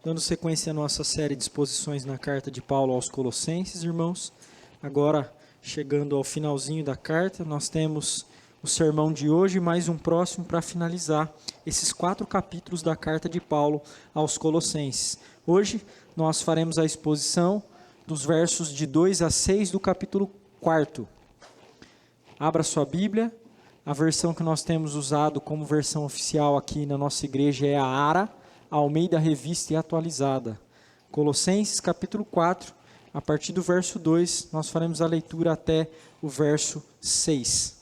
Dando sequência à nossa série de exposições na carta de Paulo aos Colossenses, irmãos. Agora, chegando ao finalzinho da carta, nós temos o sermão de hoje e mais um próximo para finalizar esses 4 capítulos da carta de Paulo aos Colossenses. Hoje, nós faremos a exposição dos versos de 2 a 6 do capítulo 4. Abra sua Bíblia. A versão que nós temos usado como versão oficial aqui na nossa igreja é a ARA, Almeida Revista e Atualizada. Colossenses capítulo 4, a partir do verso 2, nós faremos a leitura até o verso 6.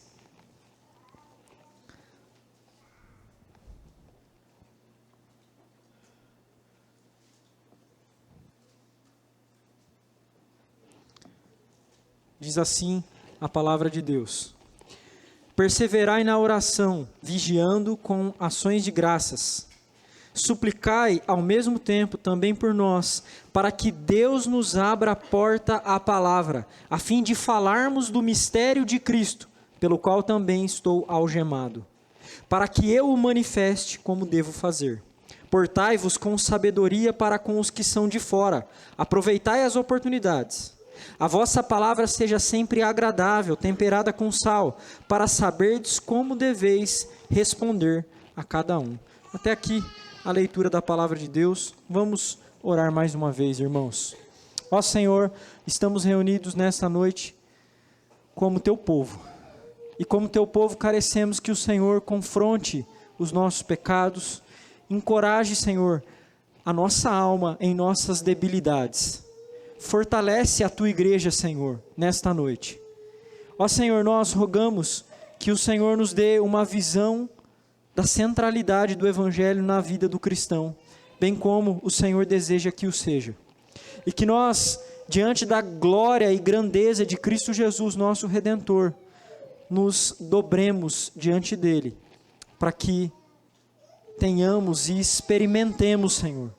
Diz assim a palavra de Deus: perseverai na oração, vigiando com ações de graças. Suplicai ao mesmo tempo também por nós, para que Deus nos abra a porta à palavra, a fim de falarmos do mistério de Cristo, pelo qual também estou algemado, para que eu o manifeste como devo fazer. Portai-vos com sabedoria para com os que são de fora, aproveitai as oportunidades. A vossa palavra seja sempre agradável, temperada com sal, para saberdes como deveis responder a cada um. Até aqui a leitura da palavra de Deus. Vamos orar mais uma vez, irmãos. Ó Senhor, estamos reunidos nesta noite como teu povo. E como teu povo carecemos que o Senhor confronte os nossos pecados, encoraje, Senhor, a nossa alma em nossas debilidades. Fortalece a tua igreja, Senhor, nesta noite. Ó Senhor, nós rogamos que o Senhor nos dê uma visão da centralidade do Evangelho na vida do cristão, bem como o Senhor deseja que o seja. E que nós, diante da glória e grandeza de Cristo Jesus, nosso Redentor, nos dobremos diante dele, para que tenhamos e experimentemos, Senhor,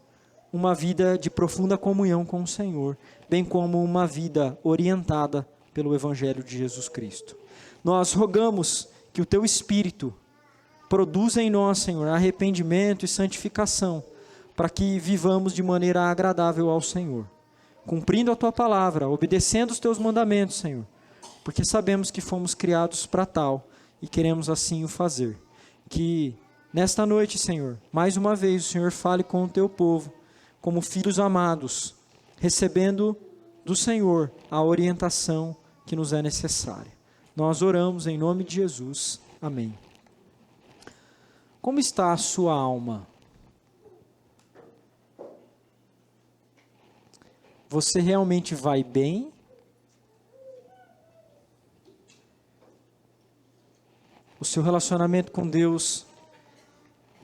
uma vida de profunda comunhão com o Senhor, bem como uma vida orientada pelo Evangelho de Jesus Cristo. Nós rogamos que o teu Espírito produza em nós, Senhor, arrependimento e santificação, para que vivamos de maneira agradável ao Senhor, cumprindo a tua palavra, obedecendo os teus mandamentos, Senhor, porque sabemos que fomos criados para tal e queremos assim o fazer. Que nesta noite, Senhor, mais uma vez o Senhor fale com o teu povo, como filhos amados, recebendo do Senhor a orientação que nos é necessária. Nós oramos em nome de Jesus. Amém. Como está a sua alma? Você realmente vai bem? O seu relacionamento com Deus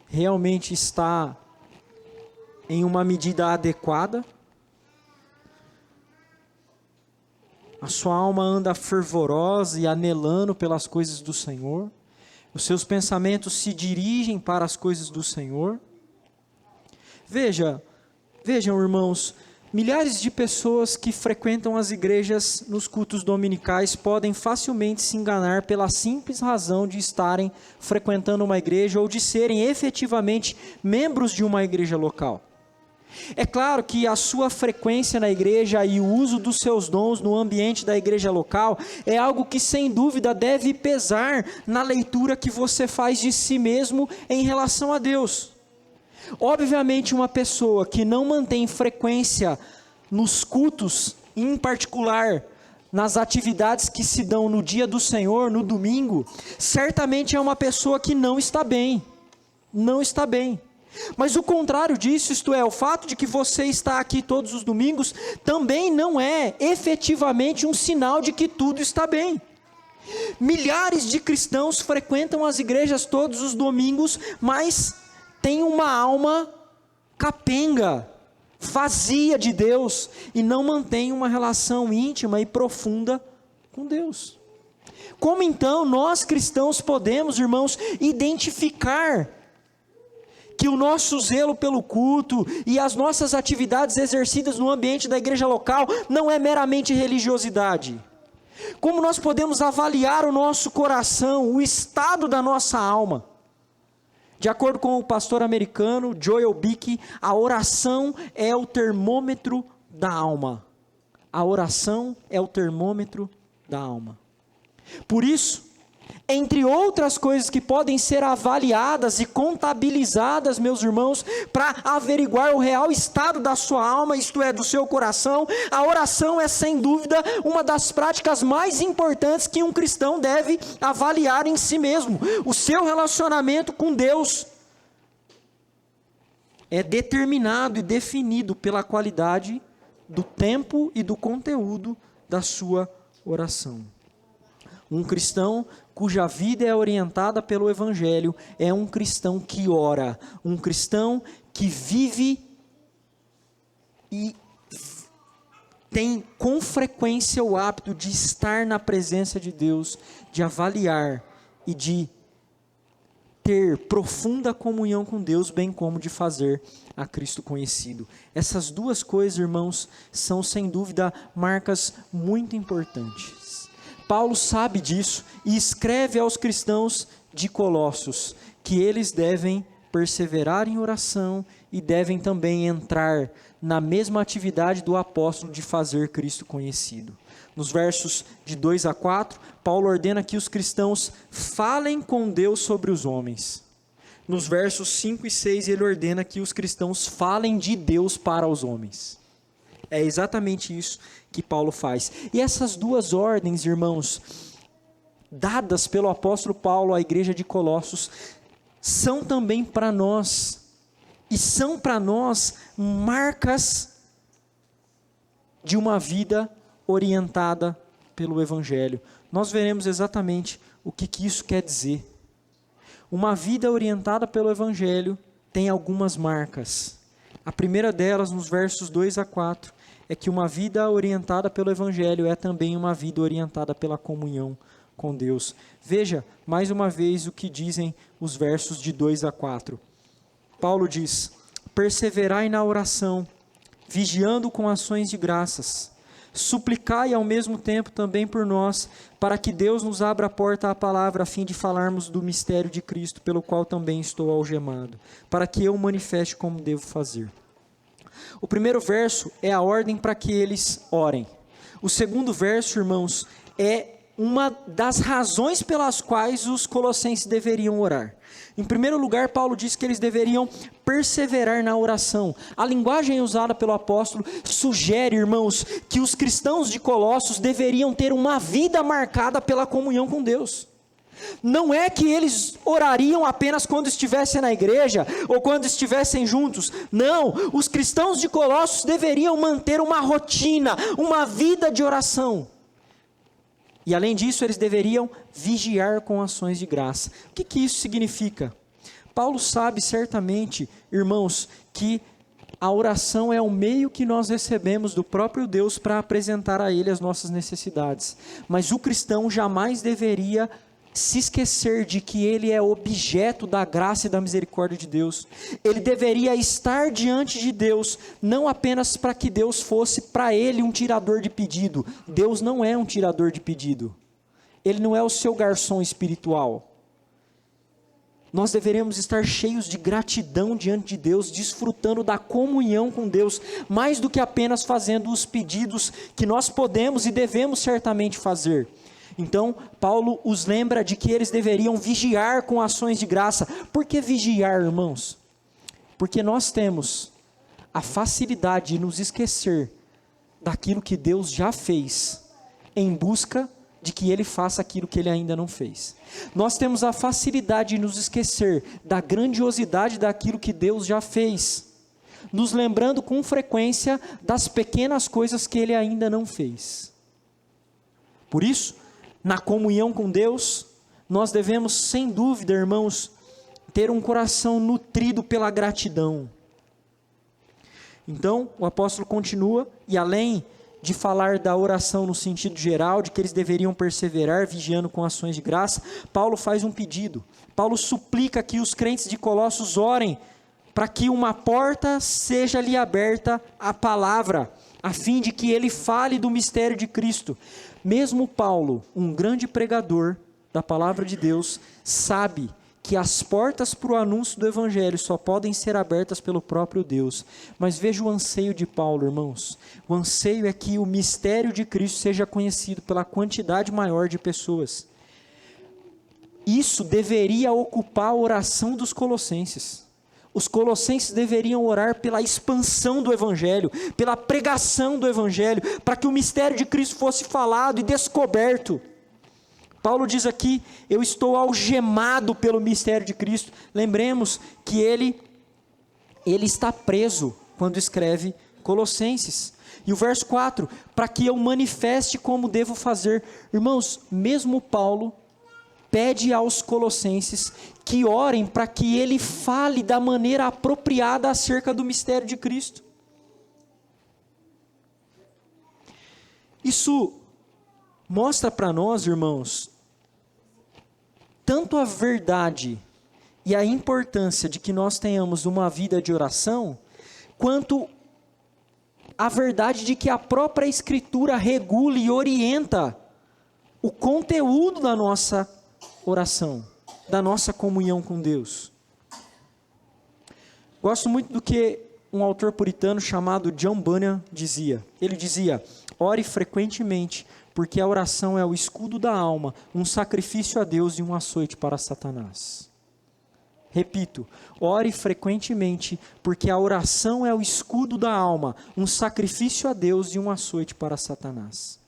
realmente está em uma medida adequada? A sua alma anda fervorosa e anelando pelas coisas do Senhor? Os seus pensamentos se dirigem para as coisas do Senhor? Vejam, irmãos, milhares de pessoas que frequentam as igrejas nos cultos dominicais podem facilmente se enganar pela simples razão de estarem frequentando uma igreja ou de serem efetivamente membros de uma igreja local. É claro que a sua frequência na igreja e o uso dos seus dons no ambiente da igreja local é algo que sem dúvida deve pesar na leitura que você faz de si mesmo em relação a Deus. Obviamente, uma pessoa que não mantém frequência nos cultos, em particular nas atividades que se dão no dia do Senhor, no domingo, certamente é uma pessoa que não está bem. Não está bem. Mas o contrário disso, isto é, o fato de que você está aqui todos os domingos, também não é efetivamente um sinal de que tudo está bem. Milhares de cristãos frequentam as igrejas todos os domingos, mas têm uma alma capenga, vazia de Deus, e não mantêm uma relação íntima e profunda com Deus. Como então nós cristãos podemos, irmãos, identificar que o nosso zelo pelo culto e as nossas atividades exercidas no ambiente da igreja local não é meramente religiosidade? Como nós podemos avaliar o nosso coração, o estado da nossa alma? De acordo com o pastor americano Joel Bick, a oração é o termômetro da alma. A oração é o termômetro da alma. Por isso, entre outras coisas que podem ser avaliadas e contabilizadas, meus irmãos, para averiguar o real estado da sua alma, isto é, do seu coração, a oração é sem dúvida uma das práticas mais importantes que um cristão deve avaliar em si mesmo. O seu relacionamento com Deus é determinado e definido pela qualidade do tempo e do conteúdo da sua oração. Um cristão cuja vida é orientada pelo Evangelho é um cristão que ora, um cristão que vive e tem com frequência o hábito de estar na presença de Deus, de avaliar e de ter profunda comunhão com Deus, bem como de fazer a Cristo conhecido. Essas duas coisas, irmãos, são sem dúvida marcas muito importantes. Paulo sabe disso e escreve aos cristãos de Colossos que eles devem perseverar em oração e devem também entrar na mesma atividade do apóstolo de fazer Cristo conhecido. Nos versos de 2 a 4, Paulo ordena que os cristãos falem com Deus sobre os homens. Nos versos 5 e 6, ele ordena que os cristãos falem de Deus para os homens. É exatamente isso que Paulo faz. E essas duas ordens, irmãos, dadas pelo apóstolo Paulo à igreja de Colossos, são também para nós, e são para nós marcas de uma vida orientada pelo Evangelho. Nós veremos exatamente o que isso quer dizer. Uma vida orientada pelo Evangelho tem algumas marcas. A primeira delas, nos versos 2 a 4, é que uma vida orientada pelo Evangelho é também uma vida orientada pela comunhão com Deus. Veja, mais uma vez, o que dizem os versos de 2 a 4. Paulo diz: perseverai na oração, vigiando com ações de graças. Suplicai ao mesmo tempo também por nós, para que Deus nos abra a porta à palavra, a fim de falarmos do mistério de Cristo, pelo qual também estou algemado, para que eu manifeste como devo fazer. O primeiro verso é a ordem para que eles orem. O segundo verso, irmãos, é uma das razões pelas quais os colossenses deveriam orar. Em primeiro lugar, Paulo diz que eles deveriam perseverar na oração. A linguagem usada pelo apóstolo sugere, irmãos, que os cristãos de Colossos deveriam ter uma vida marcada pela comunhão com Deus. Não é que eles orariam apenas quando estivessem na igreja ou quando estivessem juntos. Não, os cristãos de Colossos deveriam manter uma rotina, uma vida de oração. E além disso, eles deveriam vigiar com ações de graça. O que isso significa? Paulo sabe certamente, irmãos, que a oração é o meio que nós recebemos do próprio Deus para apresentar a Ele as nossas necessidades. Mas o cristão jamais deveria se esquecer de que ele é objeto da graça e da misericórdia de Deus. Ele deveria estar diante de Deus, não apenas para que Deus fosse para ele um tirador de pedido. Deus não é um tirador de pedido. Ele não é o seu garçom espiritual. Nós deveremos estar cheios de gratidão diante de Deus, desfrutando da comunhão com Deus, mais do que apenas fazendo os pedidos que nós podemos e devemos certamente fazer. Então, Paulo os lembra de que eles deveriam vigiar com ações de graça. Por que vigiar, irmãos? Porque nós temos a facilidade de nos esquecer daquilo que Deus já fez, em busca de que Ele faça aquilo que Ele ainda não fez. Nós temos a facilidade de nos esquecer da grandiosidade daquilo que Deus já fez, nos lembrando com frequência das pequenas coisas que Ele ainda não fez. Por isso, na comunhão com Deus, nós devemos, sem dúvida, irmãos, ter um coração nutrido pela gratidão. Então, o apóstolo continua, e além de falar da oração no sentido geral, de que eles deveriam perseverar, vigiando com ações de graça, Paulo faz um pedido. Paulo suplica que os crentes de Colossos orem, para que uma porta seja lhe aberta à palavra, a fim de que ele fale do mistério de Cristo. Mesmo Paulo, um grande pregador da palavra de Deus, sabe que as portas para o anúncio do Evangelho só podem ser abertas pelo próprio Deus. Mas veja o anseio de Paulo, irmãos. O anseio é que o mistério de Cristo seja conhecido pela quantidade maior de pessoas. Isso deveria ocupar a oração dos colossenses. Os colossenses deveriam orar pela expansão do Evangelho, pela pregação do Evangelho, para que o mistério de Cristo fosse falado e descoberto. Paulo diz aqui, eu estou algemado pelo mistério de Cristo. Lembremos que ele está preso quando escreve Colossenses. E o verso 4, para que eu manifeste como devo fazer. Irmãos, mesmo Paulo pede aos colossenses que orem para que ele fale da maneira apropriada acerca do mistério de Cristo. Isso mostra para nós, irmãos, tanto a verdade e a importância de que nós tenhamos uma vida de oração, quanto a verdade de que a própria Escritura regula e orienta o conteúdo da nossa oração, da nossa comunhão com Deus. Gosto muito do que um autor puritano chamado John Bunyan dizia. Ele dizia, ore frequentemente, porque a oração é o escudo da alma, um sacrifício a Deus e um açoite para Satanás. Repito, ore frequentemente, porque a oração é o escudo da alma, um sacrifício a Deus e um açoite para Satanás.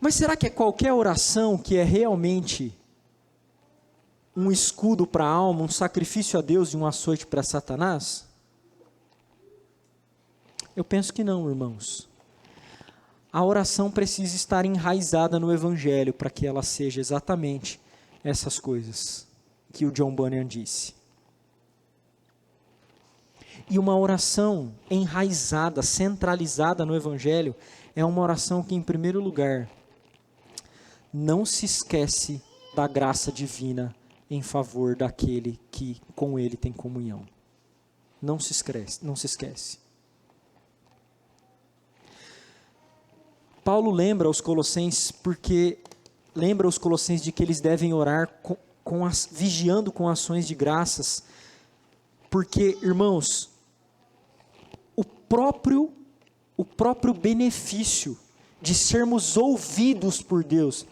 Mas será que é qualquer oração que é realmente um escudo para a alma, um sacrifício a Deus e um açoite para Satanás? Eu penso que não, irmãos. A oração precisa estar enraizada no Evangelho para que ela seja exatamente essas coisas que o John Bunyan disse. E uma oração enraizada, centralizada no Evangelho, é uma oração que, em primeiro lugar, não se esquece da graça divina em favor daquele que com ele tem comunhão. Não se esquece. Paulo lembra os colossenses de que eles devem orar vigiando com ações de graças, porque, irmãos, o próprio benefício de sermos ouvidos por Deus,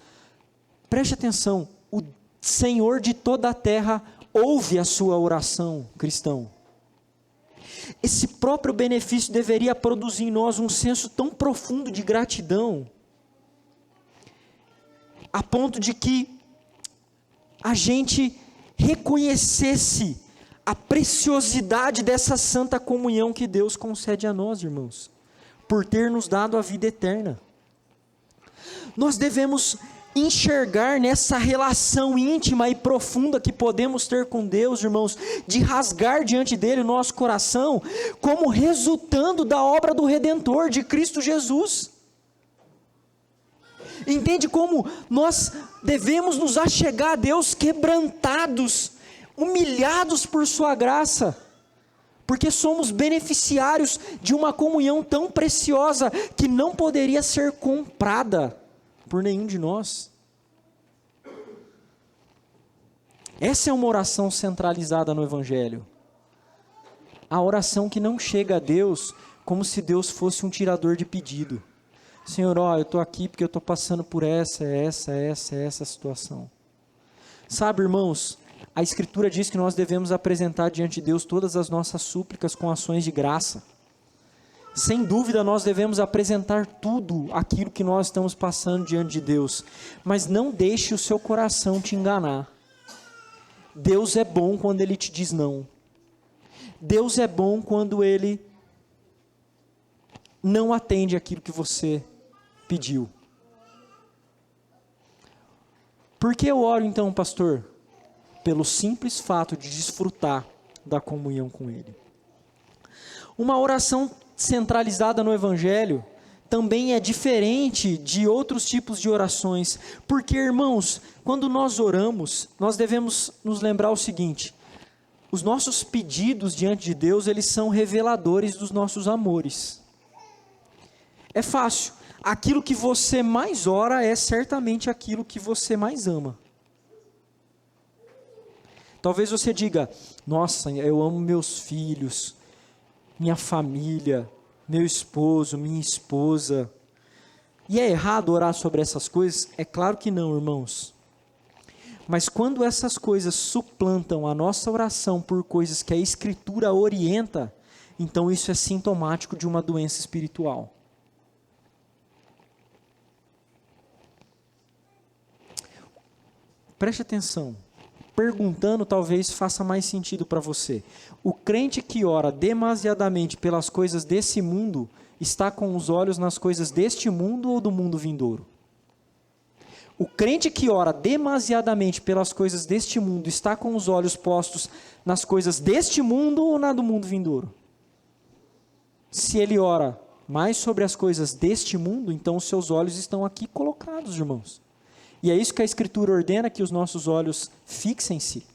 preste atenção, o Senhor de toda a terra ouve a sua oração, cristão. Esse próprio benefício deveria produzir em nós um senso tão profundo de gratidão, a ponto de que a gente reconhecesse a preciosidade dessa santa comunhão que Deus concede a nós, irmãos, por ter nos dado a vida eterna. Nós devemos enxergar nessa relação íntima e profunda que podemos ter com Deus, irmãos, de rasgar diante dele o nosso coração, como resultando da obra do Redentor, de Cristo Jesus. Entende como nós devemos nos achegar a Deus quebrantados, humilhados por sua graça, porque somos beneficiários de uma comunhão tão preciosa que não poderia ser comprada por nenhum de nós. Essa é uma oração centralizada no Evangelho. A oração que não chega a Deus como se Deus fosse um tirador de pedido. Senhor, eu estou aqui porque eu estou passando por essa situação. Sabe, irmãos, a Escritura diz que nós devemos apresentar diante de Deus todas as nossas súplicas com ações de graça. Sem dúvida, nós devemos apresentar tudo aquilo que nós estamos passando diante de Deus. Mas não deixe o seu coração te enganar. Deus é bom quando Ele te diz não. Deus é bom quando Ele não atende aquilo que você pediu. Por que eu oro então, pastor? Pelo simples fato de desfrutar da comunhão com Ele. Uma oração centralizada no Evangelho também é diferente de outros tipos de orações, porque, irmãos, quando nós oramos, nós devemos nos lembrar o seguinte: os nossos pedidos diante de Deus, eles são reveladores dos nossos amores. É fácil, aquilo que você mais ora é certamente aquilo que você mais ama. Talvez você diga, nossa, eu amo meus filhos, minha família, meu esposo, minha esposa. E é errado orar sobre essas coisas? É claro que não, irmãos. Mas quando essas coisas suplantam a nossa oração por coisas que a Escritura orienta, então isso é sintomático de uma doença espiritual. Preste atenção. Perguntando talvez faça mais sentido para você. O crente que ora demasiadamente pelas coisas desse mundo, está com os olhos nas coisas deste mundo ou do mundo vindouro? O crente que ora demasiadamente pelas coisas deste mundo, está com os olhos postos nas coisas deste mundo ou na do mundo vindouro? Se ele ora mais sobre as coisas deste mundo, então os seus olhos estão aqui colocados, irmãos. E é isso que a Escritura ordena, que os nossos olhos fixem-se?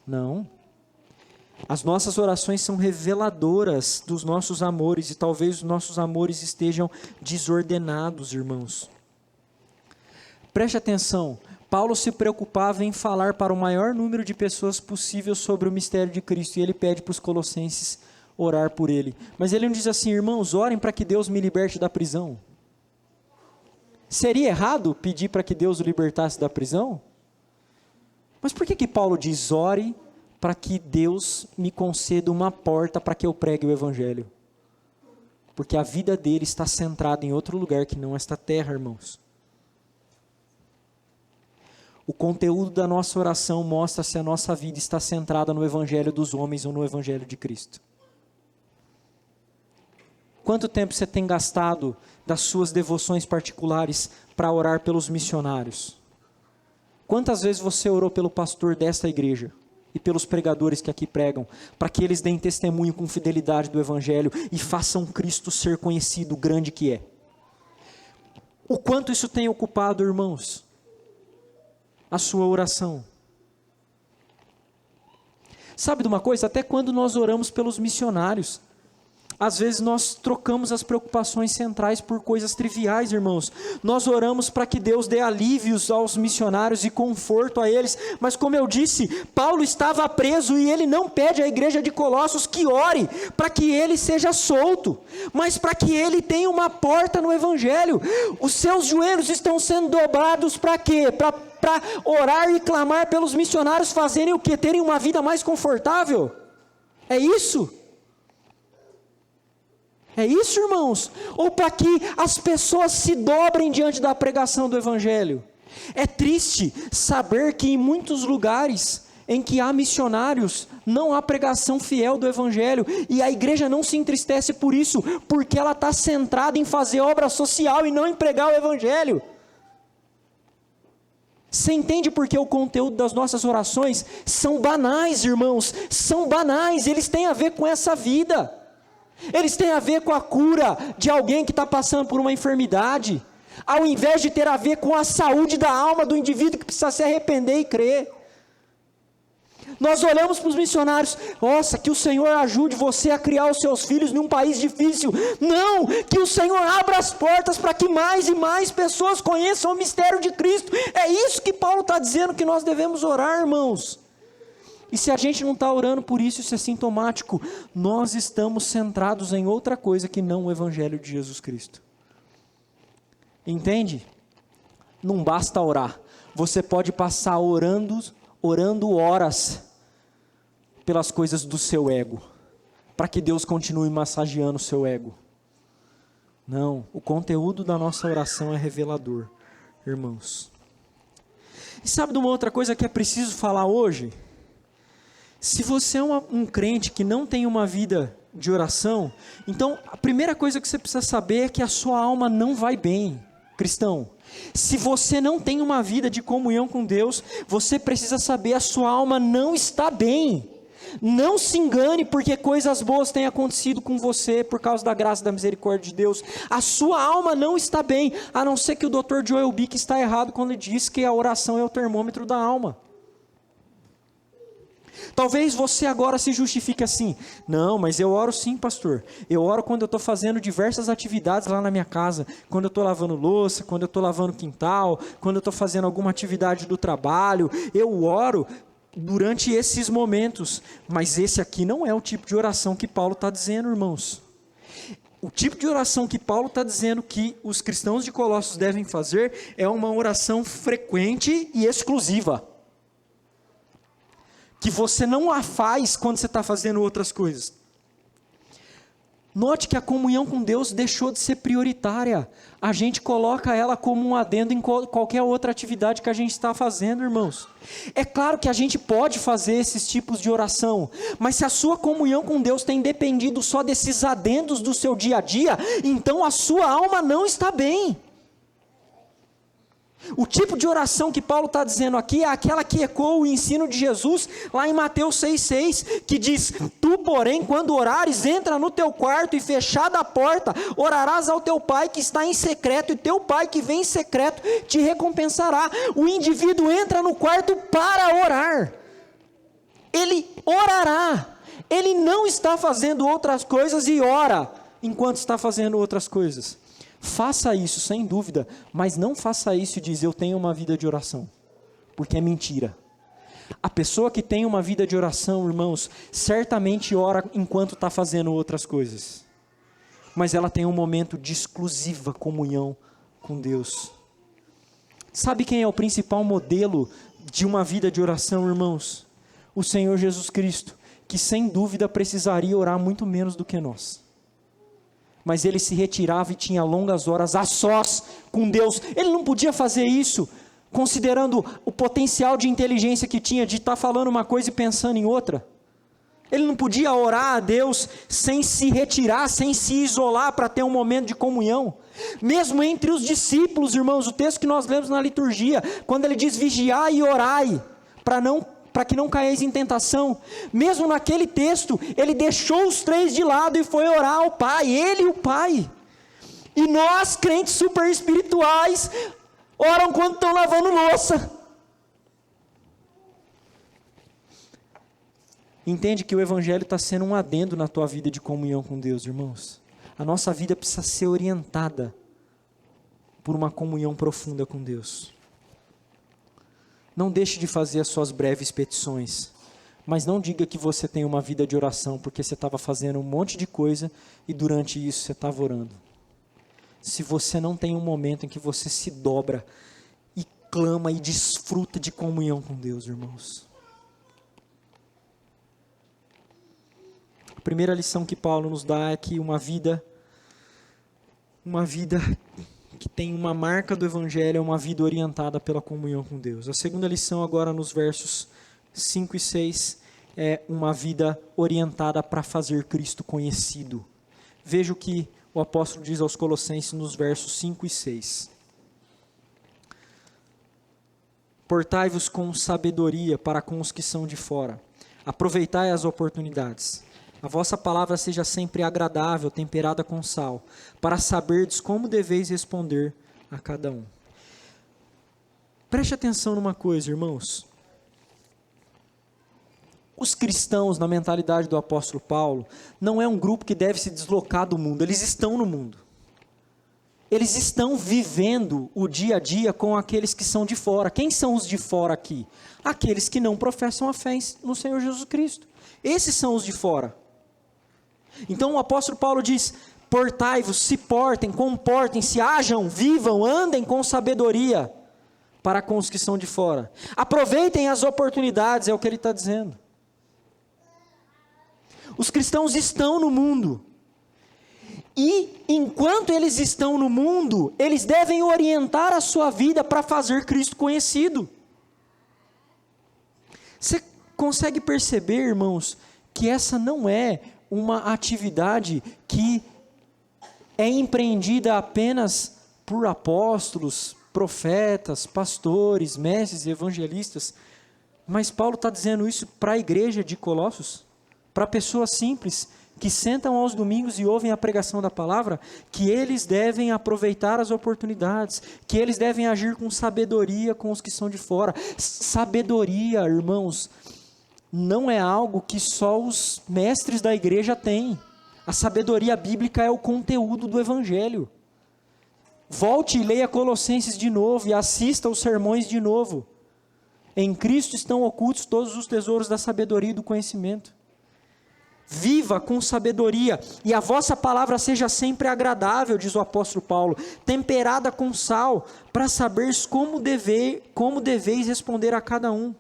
Não. As nossas orações são reveladoras dos nossos amores, e talvez os nossos amores estejam desordenados, irmãos. Preste atenção, Paulo se preocupava em falar para o maior número de pessoas possível sobre o mistério de Cristo, e ele pede para os colossenses orar por ele. Mas ele não diz assim, irmãos, orem para que Deus me liberte da prisão. Seria errado pedir para que Deus o libertasse da prisão? Mas por que Paulo diz, ore para que Deus me conceda uma porta para que eu pregue o Evangelho? Porque a vida dele está centrada em outro lugar que não esta terra, irmãos. O conteúdo da nossa oração mostra se a nossa vida está centrada no Evangelho dos homens ou no Evangelho de Cristo. Quanto tempo você tem gastado das suas devoções particulares para orar pelos missionários? Quantas vezes você orou pelo pastor desta igreja e pelos pregadores que aqui pregam, para que eles deem testemunho com fidelidade do Evangelho e façam Cristo ser conhecido, o grande que é? O quanto isso tem ocupado, irmãos, a sua oração? Sabe de uma coisa? Até quando nós oramos pelos missionários, às vezes nós trocamos as preocupações centrais por coisas triviais, irmãos. Nós oramos para que Deus dê alívios aos missionários e conforto a eles. Mas como eu disse, Paulo estava preso e ele não pede à igreja de Colossos que ore para que ele seja solto, mas para que ele tenha uma porta no Evangelho. Os seus joelhos estão sendo dobrados para quê? Para orar e clamar pelos missionários fazerem o quê? Terem uma vida mais confortável? É isso? É isso, irmãos? Ou para que as pessoas se dobrem diante da pregação do Evangelho? É triste saber que em muitos lugares em que há missionários, não há pregação fiel do Evangelho, e a igreja não se entristece por isso, porque ela está centrada em fazer obra social e não em pregar o Evangelho. Você entende porque o conteúdo das nossas orações são banais, irmãos? São banais, eles têm a ver com essa vida. Eles têm a ver com a cura de alguém que está passando por uma enfermidade, ao invés de ter a ver com a saúde da alma do indivíduo que precisa se arrepender e crer. Nós olhamos para os missionários, nossa, que o Senhor ajude você a criar os seus filhos num país difícil. Não, que o Senhor abra as portas para que mais e mais pessoas conheçam o mistério de Cristo. É isso que Paulo está dizendo que nós devemos orar, irmãos. E se a gente não está orando por isso, isso é sintomático. Nós estamos centrados em outra coisa que não o Evangelho de Jesus Cristo. Entende? Não basta orar. Você pode passar orando horas pelas coisas do seu ego, para que Deus continue massageando o seu ego. Não, o conteúdo da nossa oração é revelador, irmãos. E sabe de uma outra coisa que é preciso falar hoje? Se você é um crente que não tem uma vida de oração, então a primeira coisa que você precisa saber é que a sua alma não vai bem, cristão. Se você não tem uma vida de comunhão com Deus, você precisa saber, a sua alma não está bem. Não se engane porque coisas boas têm acontecido com você por causa da graça e da misericórdia de Deus. A sua alma não está bem, a não ser que o Dr. Joel Bick está errado quando ele diz que a oração é o termômetro da alma. Talvez você agora se justifique assim, não, mas eu oro sim, pastor, eu oro quando eu estou fazendo diversas atividades lá na minha casa, quando eu estou lavando louça, quando eu estou lavando quintal, quando eu estou fazendo alguma atividade do trabalho, eu oro. durante esses momentos. Mas esse aqui não é o tipo de oração que Paulo está dizendo, irmãos. O tipo de oração que Paulo está dizendo que os cristãos de Colossos devem fazer é uma oração frequente e exclusiva. Que você não a faz quando você está fazendo outras coisas. Note que a comunhão com Deus deixou de ser prioritária. A gente coloca ela como um adendo em qualquer outra atividade que a gente está fazendo, irmãos. É claro que a gente pode fazer esses tipos de oração, mas se a sua comunhão com Deus tem dependido só desses adendos do seu dia a dia, então a sua alma não está bem. O tipo de oração que Paulo está dizendo aqui é aquela que ecoa o ensino de Jesus lá em Mateus 6,6, que diz: tu, porém, quando orares, entra no teu quarto e fechada a porta, orarás ao teu pai que está em secreto, e teu pai que vem em secreto te recompensará. O indivíduo entra no quarto para orar, ele orará, ele não está fazendo outras coisas e ora enquanto está fazendo outras coisas. Faça isso, sem dúvida, mas não faça isso e diz: eu tenho uma vida de oração, porque é mentira. A pessoa que tem uma vida de oração, irmãos, certamente ora enquanto está fazendo outras coisas, mas ela tem um momento de exclusiva comunhão com Deus. Sabe quem é o principal modelo de uma vida de oração, irmãos? O Senhor Jesus Cristo, que sem dúvida precisaria orar muito menos do que nós. Mas ele se retirava e tinha longas horas a sós com Deus. Ele não podia fazer isso, considerando o potencial de inteligência que tinha, de estar falando uma coisa e pensando em outra. Ele não podia orar a Deus sem se retirar, sem se isolar para ter um momento de comunhão. Mesmo entre os discípulos, irmãos, o texto que nós lemos na liturgia, quando ele diz: vigiai e orai, para que não caeis em tentação. Mesmo naquele texto, ele deixou os três de lado e foi orar ao Pai, ele e o Pai. E nós, crentes super espirituais, oram quando estão lavando louça. Entende que o Evangelho está sendo um adendo na tua vida de comunhão com Deus, irmãos. A nossa vida precisa ser orientada por uma comunhão profunda com Deus. Não deixe de fazer as suas breves petições, mas não diga que você tem uma vida de oração, porque você estava fazendo um monte de coisa e durante isso você estava orando. Se você não tem um momento em que você se dobra e clama e desfruta de comunhão com Deus, irmãos. A primeira lição que Paulo nos dá é que uma vida que tem uma marca do Evangelho é uma vida orientada pela comunhão com Deus. A segunda lição agora nos versos 5 e 6 é uma vida orientada para fazer Cristo conhecido. Veja o que o apóstolo diz aos Colossenses nos versos 5 e 6. Portai-vos com sabedoria para com os que são de fora. Aproveitai as oportunidades. A vossa palavra seja sempre agradável, temperada com sal, para saberdes como deveis responder a cada um. Preste atenção numa coisa, irmãos. Os cristãos, na mentalidade do apóstolo Paulo, não é um grupo que deve se deslocar do mundo, eles estão no mundo. Eles estão vivendo o dia a dia com aqueles que são de fora. Quem são os de fora aqui? Aqueles que não professam a fé no Senhor Jesus Cristo. Esses são os de fora. Então o apóstolo Paulo diz: portai-vos, se portem, comportem-se, hajam, vivam, andem com sabedoria para com os que são de fora. Aproveitem as oportunidades, é o que ele está dizendo. Os cristãos estão no mundo. E enquanto eles estão no mundo, eles devem orientar a sua vida para fazer Cristo conhecido. Você consegue perceber, irmãos, que essa não é uma atividade que é empreendida apenas por apóstolos, profetas, pastores, mestres e evangelistas, mas Paulo está dizendo isso para a igreja de Colossos, para pessoas simples, que sentam aos domingos e ouvem a pregação da palavra, que eles devem aproveitar as oportunidades, que eles devem agir com sabedoria com os que são de fora. Sabedoria, irmãos, não é algo que só os mestres da igreja têm. A sabedoria bíblica é o conteúdo do Evangelho. Volte e leia Colossenses de novo e assista os sermões de novo. Em Cristo estão ocultos todos os tesouros da sabedoria e do conhecimento. Viva com sabedoria, e a vossa palavra seja sempre agradável, diz o apóstolo Paulo, temperada com sal, para saberes como deveis responder a cada um.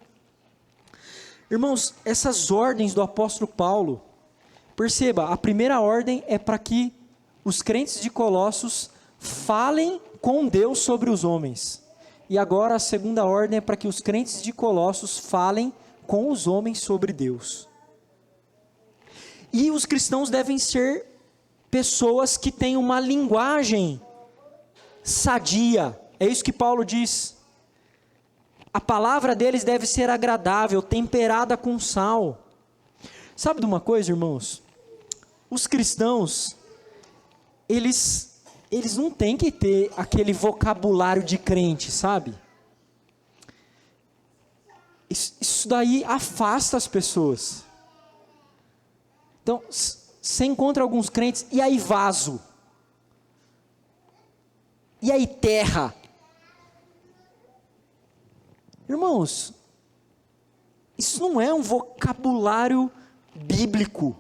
Irmãos, essas ordens do apóstolo Paulo, perceba, a primeira ordem é para que os crentes de Colossos falem com Deus sobre os homens. E agora a segunda ordem é para que os crentes de Colossos falem com os homens sobre Deus. E os cristãos devem ser pessoas que têm uma linguagem sadia. É isso que Paulo diz. A palavra deles deve ser agradável, temperada com sal. Sabe de uma coisa, irmãos? Os cristãos, eles não têm que ter aquele vocabulário de crente, sabe? Isso daí afasta as pessoas. Então, você encontra alguns crentes, e aí vaso? E aí terra? Irmãos, isso não é um vocabulário bíblico.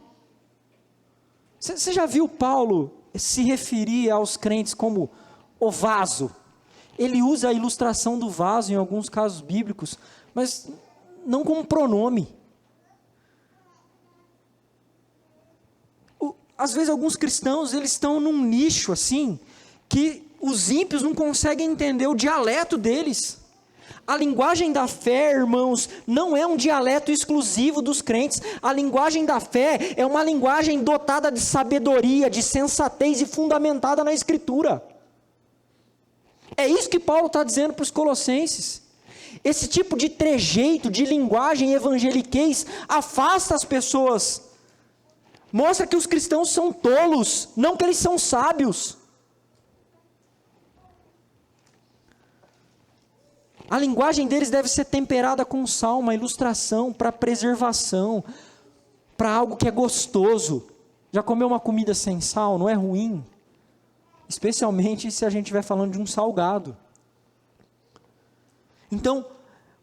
Você já viu Paulo se referir aos crentes como o vaso? Ele usa a ilustração do vaso em alguns casos bíblicos, mas não como pronome. Às vezes alguns cristãos, eles estão num nicho assim, que os ímpios não conseguem entender o dialeto deles. A linguagem da fé, irmãos, não é um dialeto exclusivo dos crentes. A linguagem da fé é uma linguagem dotada de sabedoria, de sensatez e fundamentada na Escritura. É isso que Paulo está dizendo para os colossenses. Esse tipo de trejeito, de linguagem evangeliquez, afasta as pessoas. Mostra que os cristãos são tolos, não que eles são sábios. A linguagem deles deve ser temperada com sal, uma ilustração para preservação, para algo que é gostoso. Já comeu uma comida sem sal? Não é ruim? Especialmente se a gente estiver falando de um salgado. Então,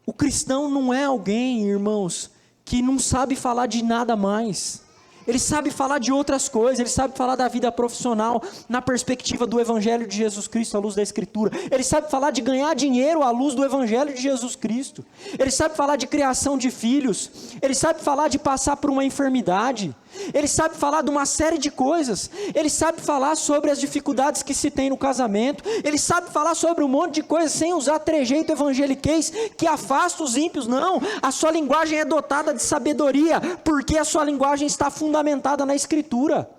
o cristão não é alguém, irmãos, que não sabe falar de nada mais. Ele sabe falar de outras coisas, ele sabe falar da vida profissional na perspectiva do Evangelho de Jesus Cristo, à luz da Escritura. Ele sabe falar de ganhar dinheiro à luz do Evangelho de Jesus Cristo. Ele sabe falar de criação de filhos. Ele sabe falar de passar por uma enfermidade. Ele sabe falar de uma série de coisas. Ele sabe falar sobre as dificuldades que se tem no casamento. Ele sabe falar sobre um monte de coisas sem usar trejeito evangeliquez que afasta os ímpios. Não, a sua linguagem é dotada de sabedoria, porque a sua linguagem está fundamentada na Escritura.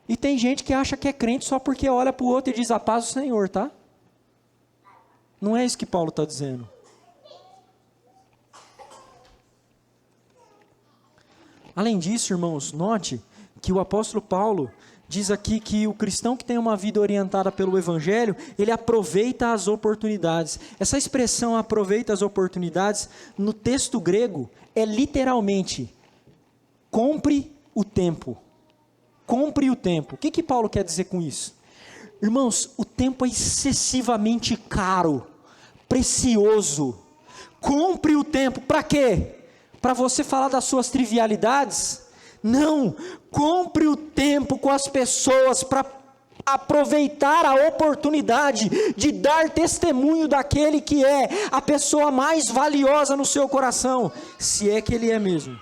E tem gente que acha que é crente só porque olha para o outro e diz a paz do Senhor, tá? Não é isso que Paulo está dizendo. Além disso, irmãos, note que o apóstolo Paulo diz aqui que o cristão que tem uma vida orientada pelo Evangelho, ele aproveita as oportunidades. Essa expressão aproveita as oportunidades, no texto grego, é literalmente, compre o tempo. Compre o tempo. O que Paulo quer dizer com isso? Irmãos, o tempo é excessivamente caro, precioso. Compre o tempo, para quê? Para você falar das suas trivialidades? Não, compre o tempo com as pessoas para aproveitar a oportunidade de dar testemunho daquele que é a pessoa mais valiosa no seu coração, se é que ele é mesmo.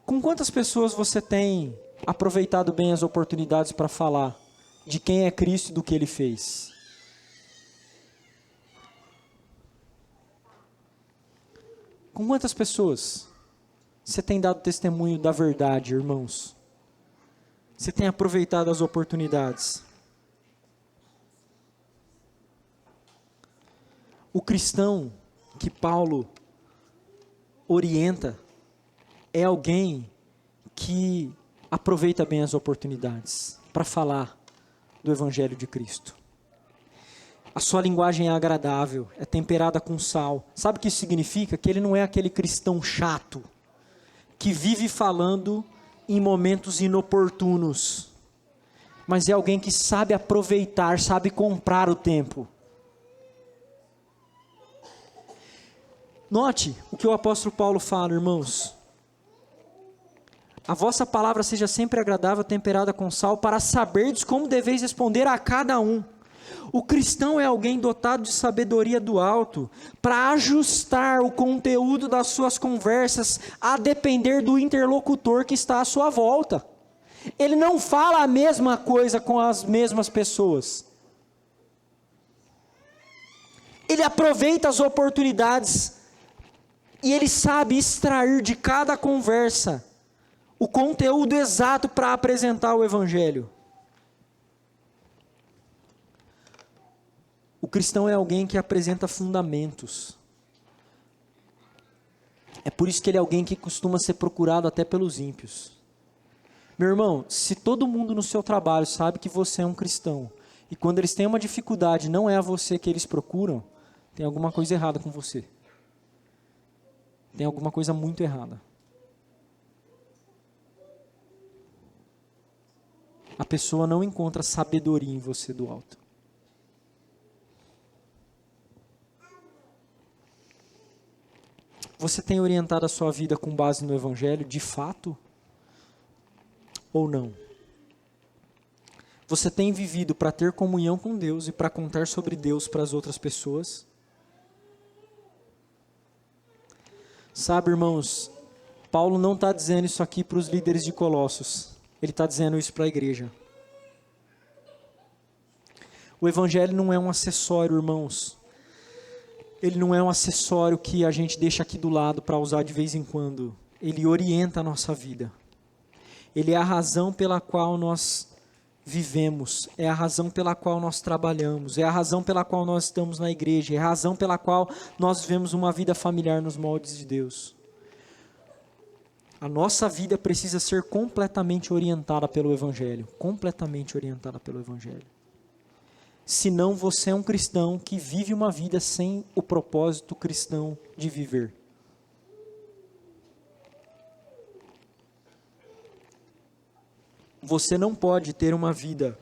Com quantas pessoas você tem aproveitado bem as oportunidades para falar de quem é Cristo e do que Ele fez? Com quantas pessoas você tem dado testemunho da verdade, irmãos? Você tem aproveitado as oportunidades? O cristão que Paulo orienta é alguém que aproveita bem as oportunidades para falar do Evangelho de Cristo. A sua linguagem é agradável, é temperada com sal. Sabe o que isso significa? Que ele não é aquele cristão chato, que vive falando em momentos inoportunos. mas é alguém que sabe aproveitar, sabe comprar o tempo. Note o que o apóstolo Paulo fala, irmãos. A vossa palavra seja sempre agradável, temperada com sal, para saberdes como deveis responder a cada um. O cristão é alguém dotado de sabedoria do alto, para ajustar o conteúdo das suas conversas a depender do interlocutor que está à sua volta. Ele não fala a mesma coisa com as mesmas pessoas. Ele aproveita as oportunidades e ele sabe extrair de cada conversa o conteúdo exato para apresentar o Evangelho. O cristão é alguém que apresenta fundamentos. É por isso que ele é alguém que costuma ser procurado até pelos ímpios. Meu irmão, se todo mundo no seu trabalho sabe que você é um cristão, e quando eles têm uma dificuldade, não é a você que eles procuram, tem alguma coisa errada com você. Tem alguma coisa muito errada. A pessoa não encontra sabedoria em você do alto. Você tem orientado a sua vida com base no Evangelho, de fato? Ou não? Você tem vivido para ter comunhão com Deus e para contar sobre Deus para as outras pessoas? Sabe, irmãos, Paulo não está dizendo isso aqui para os líderes de Colossos. Ele está dizendo isso para a igreja. O Evangelho não é um acessório, irmãos. Ele não é um acessório que a gente deixa aqui do lado para usar de vez em quando. Ele orienta a nossa vida. Ele é a razão pela qual nós vivemos. É a razão pela qual nós trabalhamos. É a razão pela qual nós estamos na igreja. É a razão pela qual nós vivemos uma vida familiar nos moldes de Deus. A nossa vida precisa ser completamente orientada pelo Evangelho. Completamente orientada pelo Evangelho. Senão você é um cristão que vive uma vida sem o propósito cristão de viver. Você não pode ter uma vida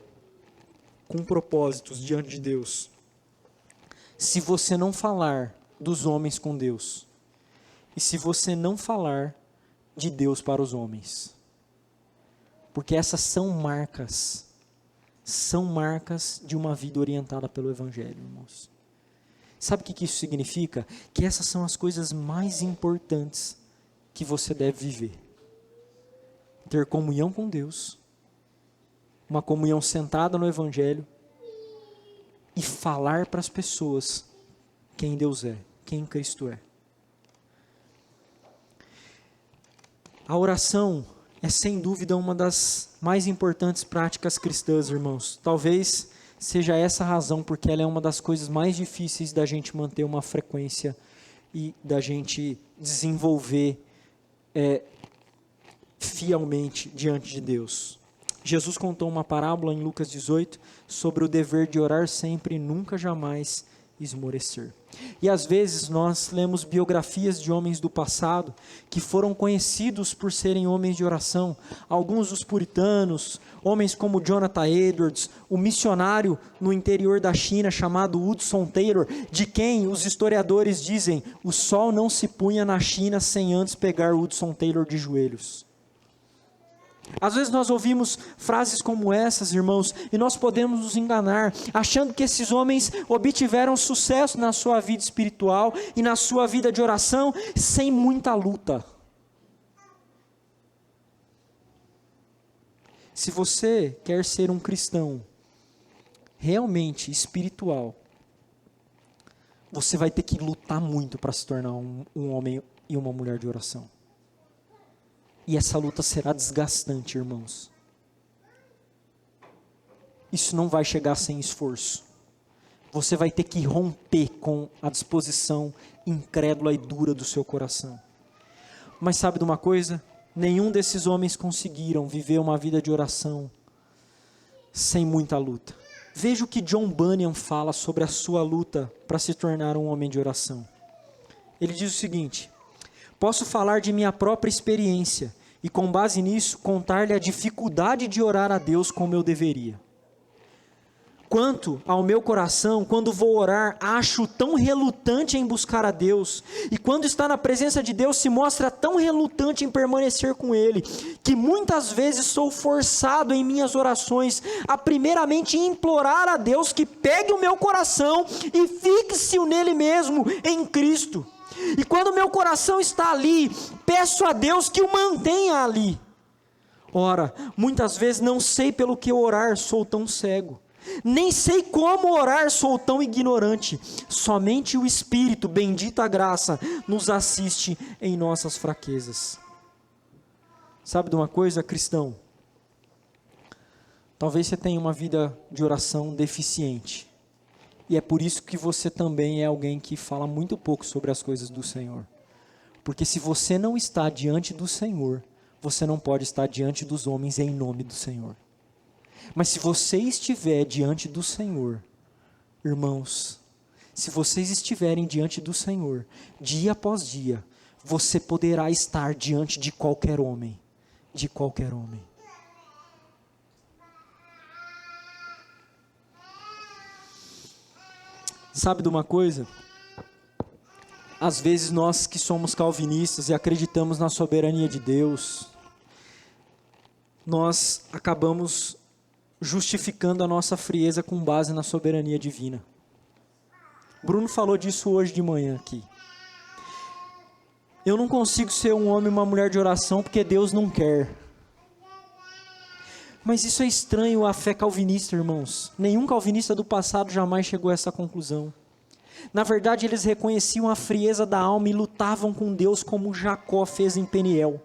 com propósitos diante de Deus se você não falar dos homens com Deus. E se você não falar de Deus para os homens. Porque essas são marcas de uma vida orientada pelo Evangelho, irmãos. Sabe o que isso significa? Que essas são as coisas mais importantes que você deve viver. Ter comunhão com Deus, uma comunhão centrada no Evangelho, e falar para as pessoas quem Deus é, quem Cristo é. A oração é sem dúvida uma das mais importantes práticas cristãs, irmãos. Talvez seja essa a razão porque ela é uma das coisas mais difíceis da gente manter uma frequência e da gente desenvolver fielmente diante de Deus. Jesus contou uma parábola em Lucas 18 sobre o dever de orar sempre e nunca jamais esmorecer. E às vezes nós lemos biografias de homens do passado que foram conhecidos por serem homens de oração. Alguns dos puritanos, homens como Jonathan Edwards, o missionário no interior da China chamado Hudson Taylor, de quem os historiadores dizem o sol não se punha na China sem antes pegar Hudson Taylor de joelhos. Às vezes nós ouvimos frases como essas, irmãos, e nós podemos nos enganar, achando que esses homens obtiveram sucesso na sua vida espiritual e na sua vida de oração, sem muita luta. Se você quer ser um cristão realmente espiritual, você vai ter que lutar muito para se tornar um homem e uma mulher de oração. E essa luta será desgastante, irmãos. Isso não vai chegar sem esforço. Você vai ter que romper com a disposição incrédula e dura do seu coração. Mas sabe de uma coisa? Nenhum desses homens conseguiram viver uma vida de oração sem muita luta. Veja o que John Bunyan fala sobre a sua luta para se tornar um homem de oração. Ele diz o seguinte: posso falar de minha própria experiência e com base nisso, contar-lhe a dificuldade de orar a Deus como eu deveria. Quanto ao meu coração, quando vou orar, acho tão relutante em buscar a Deus, e quando está na presença de Deus, se mostra tão relutante em permanecer com Ele, que muitas vezes sou forçado em minhas orações a primeiramente implorar a Deus que pegue o meu coração e fixe-o nele mesmo, em Cristo. E quando meu coração está ali, peço a Deus que o mantenha ali. Ora, muitas vezes não sei pelo que orar, sou tão cego. Nem sei como orar, sou tão ignorante. Somente o Espírito, bendita graça, nos assiste em nossas fraquezas. Sabe de uma coisa, cristão? Talvez você tenha uma vida de oração deficiente. E é por isso que você também é alguém que fala muito pouco sobre as coisas do Senhor. Porque se você não está diante do Senhor, você não pode estar diante dos homens em nome do Senhor. Mas se você estiver diante do Senhor, irmãos, se vocês estiverem diante do Senhor, dia após dia, você poderá estar diante de qualquer homem, de qualquer homem. Sabe de uma coisa? Às vezes nós que somos calvinistas e acreditamos na soberania de Deus, nós acabamos justificando a nossa frieza com base na soberania divina. Bruno falou disso hoje de manhã aqui. Eu não consigo ser um homem e uma mulher de oração porque Deus não quer. Mas isso é estranho à fé calvinista, irmãos. Nenhum calvinista do passado jamais chegou a essa conclusão. Na verdade, eles reconheciam a frieza da alma e lutavam com Deus como Jacó fez em Peniel.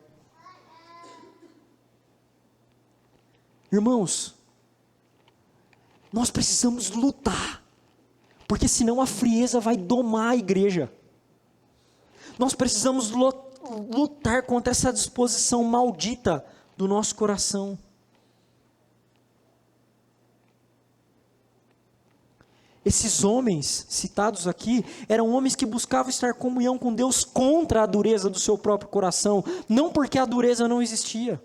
Irmãos, nós precisamos lutar, porque senão a frieza vai domar a igreja. Nós precisamos lutar contra essa disposição maldita do nosso coração. Esses homens citados aqui eram homens que buscavam estar em comunhão com Deus contra a dureza do seu próprio coração, não porque a dureza não existia.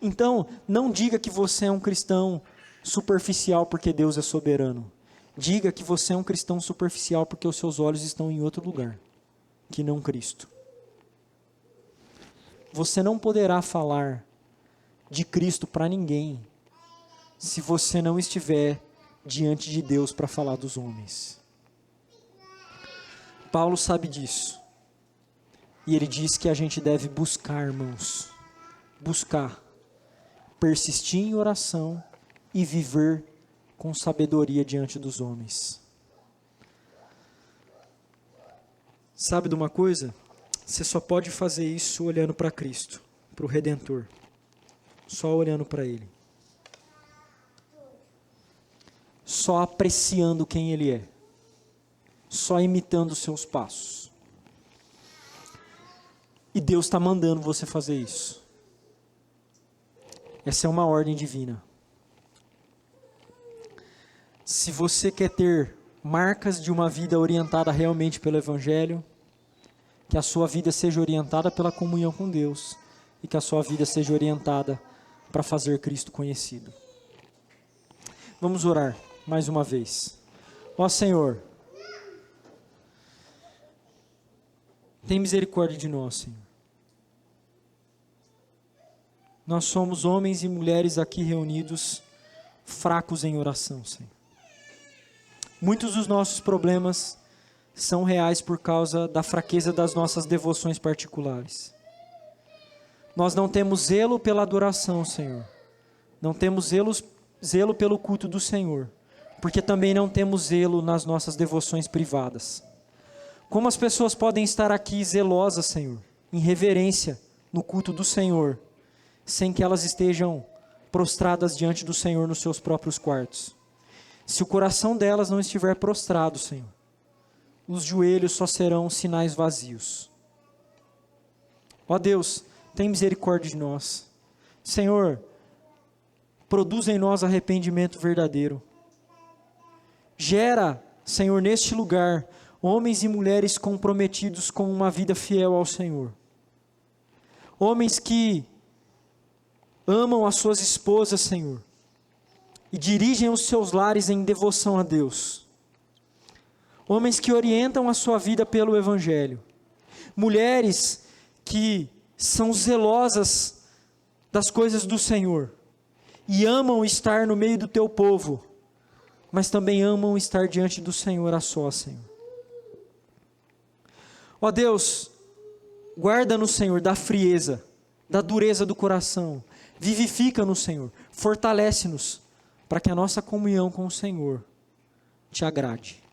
Então, não diga que você é um cristão superficial porque Deus é soberano. Diga que você é um cristão superficial porque os seus olhos estão em outro lugar, que não Cristo. Você não poderá falar de Cristo para ninguém se você não estiver diante de Deus para falar dos homens. Paulo sabe disso. E ele diz que a gente deve buscar, irmãos. Buscar. Persistir em oração e viver com sabedoria diante dos homens. Sabe de uma coisa? Você só pode fazer isso olhando para Cristo, para o Redentor. Só olhando para Ele. Só apreciando quem Ele é. Só imitando os seus passos. E Deus está mandando você fazer isso. Essa é uma ordem divina. Se você quer ter marcas de uma vida orientada realmente pelo Evangelho, que a sua vida seja orientada pela comunhão com Deus e que a sua vida seja orientada para fazer Cristo conhecido. Vamos orar mais uma vez. Ó Senhor, tem misericórdia de nós, Senhor. Nós somos homens e mulheres aqui reunidos, fracos em oração, Senhor. Muitos dos nossos problemas são reais por causa da fraqueza das nossas devoções particulares. Nós não temos zelo pela adoração, Senhor. Não temos zelo pelo culto do Senhor, porque também não temos zelo nas nossas devoções privadas. Como as pessoas podem estar aqui zelosas, Senhor, em reverência no culto do Senhor, sem que elas estejam prostradas diante do Senhor nos seus próprios quartos? Se o coração delas não estiver prostrado, Senhor, os joelhos só serão sinais vazios. Ó Deus, tem misericórdia de nós. Senhor, produz em nós arrependimento verdadeiro. Gera, Senhor, neste lugar, homens e mulheres comprometidos com uma vida fiel ao Senhor. Homens que amam as suas esposas, Senhor, e dirigem os seus lares em devoção a Deus. Homens que orientam a sua vida pelo Evangelho. Mulheres que são zelosas das coisas do Senhor e amam estar no meio do teu povo, mas também amam estar diante do Senhor a sós, Senhor. Ó Deus, guarda-nos, Senhor, da frieza, da dureza do coração. Vivifica-nos, Senhor. Fortalece-nos para que a nossa comunhão com o Senhor te agrade.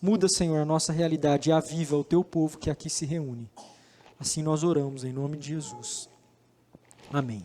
Muda, Senhor, a nossa realidade e aviva o teu povo que aqui se reúne. Assim nós oramos em nome de Jesus. Amém.